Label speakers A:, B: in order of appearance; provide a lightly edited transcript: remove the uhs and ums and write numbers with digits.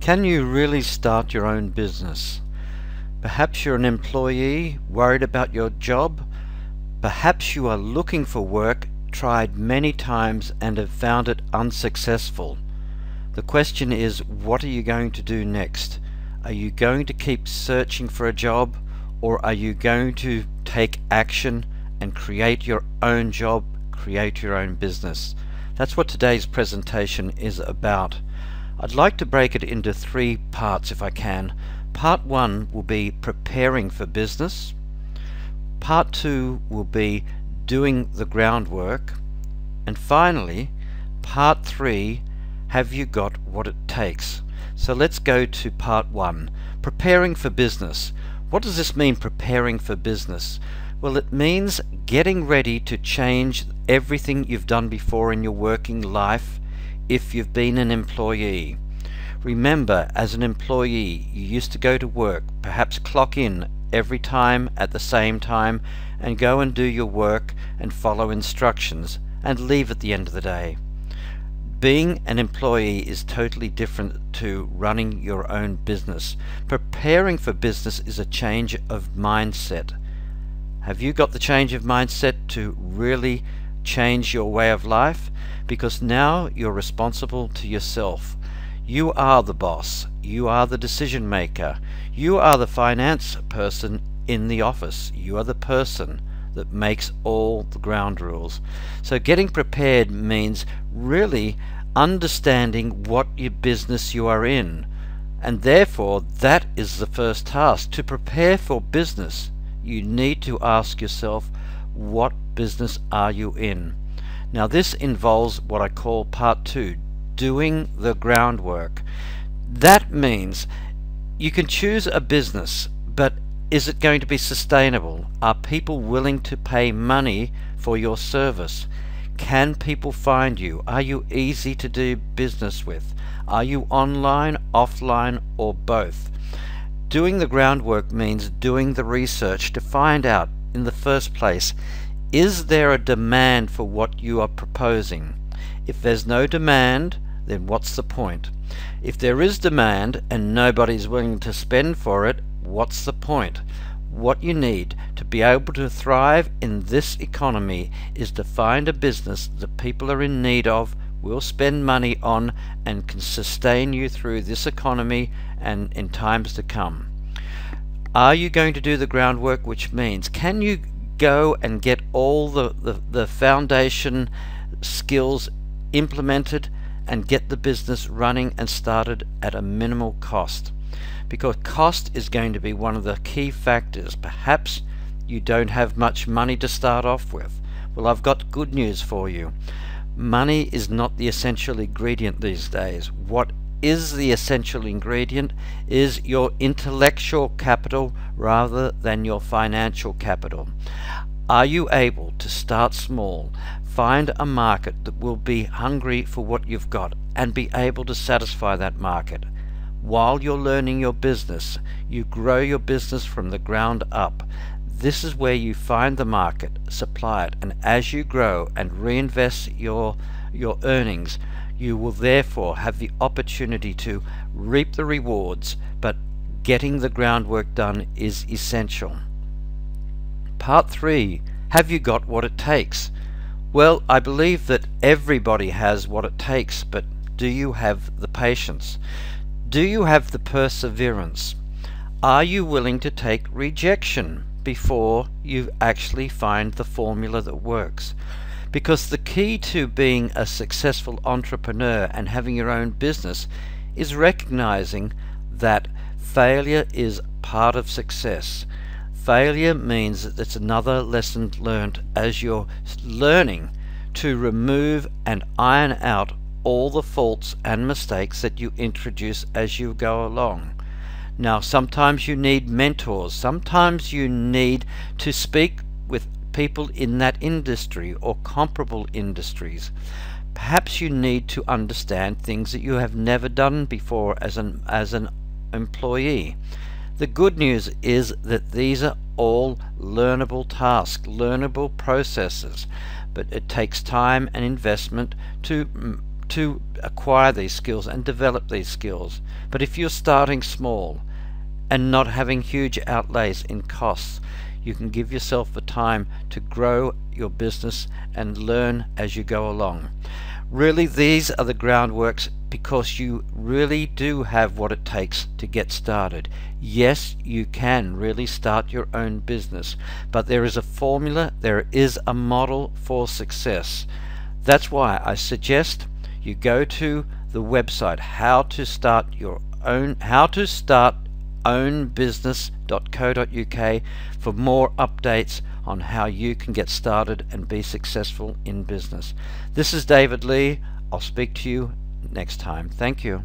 A: Can you really start your own business? Perhaps you're an employee worried about your job. Perhaps you are looking for work, tried many times and have found it unsuccessful. The question is, what are you going to do next? Are you going to keep searching for a job, or are you going to take action and create your own job, create your own business? That's what today's presentation is about. I'd like to break it into three parts if I can. Part one will be preparing for business. Part two will be doing the groundwork. And finally, part three, have you got what it takes? So let's go to part one, preparing for business. What does this mean, preparing for business? Well, it means getting ready to change everything you've done before in your working life if you've been an employee. Remember, as an employee, you used to go to work, perhaps clock in every time at the same time and go and do your work and follow instructions and leave at the end of the day. Being an employee is totally different to running your own business. Preparing for business is a change of mindset. Have you got the change of mindset to really change your way of life? Because now you're responsible to yourself. You are the boss. You are the decision maker. You are the finance person in the office. You are the person that makes all the ground rules. So getting prepared means really understanding what your business you are in, and therefore that is the first task. To prepare for business, you need to ask yourself, what business are you in? Now this involves what I call part two, doing the groundwork. That means you can choose a business, but is it going to be sustainable? Are people willing to pay money for your service? Can people find you? Are you easy to do business with? Are you online, offline, or both? Doing the groundwork means doing the research to find out in the first place, is there a demand for what you are proposing? If there's no demand, then what's the point? If there is demand and nobody's willing to spend for it, what's the point? What you need to be able to thrive in this economy is to find a business that people are in need of, will spend money on, and can sustain you through this economy and in times to come. Are you going to do the groundwork, which means can you go and get all the foundation skills implemented and get the business running and started at a minimal cost? Because cost is going to be one of the key factors. Perhaps you don't have much money to start off with. Well, I've got good news for you. Money is not the essential ingredient these days. What is the essential ingredient is your intellectual capital rather than your financial capital. Are you able to start small, find a market that will be hungry for what you've got and be able to satisfy that market? While you're learning your business, you grow your business from the ground up. This is where you find the market, supply it, and as you grow and reinvest your earnings, you will therefore have the opportunity to reap the rewards, but getting the groundwork done is essential. Part three, have you got what it takes? Well, I believe that everybody has what it takes, but do you have the patience? Do you have the perseverance? Are you willing to take rejection before you actually find the formula that works? Because the key to being a successful entrepreneur and having your own business is recognizing that failure is part of success. Failure means that it's another lesson learned as you're learning to remove and iron out all the faults and mistakes that you introduce as you go along. Now, sometimes you need mentors. Sometimes you need to speak with people in that industry or comparable industries. Perhaps you need to understand things that you have never done before as an employee. The good news is that these are all learnable tasks, learnable processes, but it takes time and investment to to acquire these skills and develop these skills. But if you're starting small and not having huge outlays in costs, you can give yourself the time to grow your business and learn as you go along. Really, these are the groundworks because you really do have what it takes to get started. Yes, you can really start your own business, but there is a formula, there is a model for success. That's why I suggest you go to the website howtostartownbusiness.co.uk for more updates on how you can get started and be successful in business. This is David Lee. I'll speak to you next time. Thank you.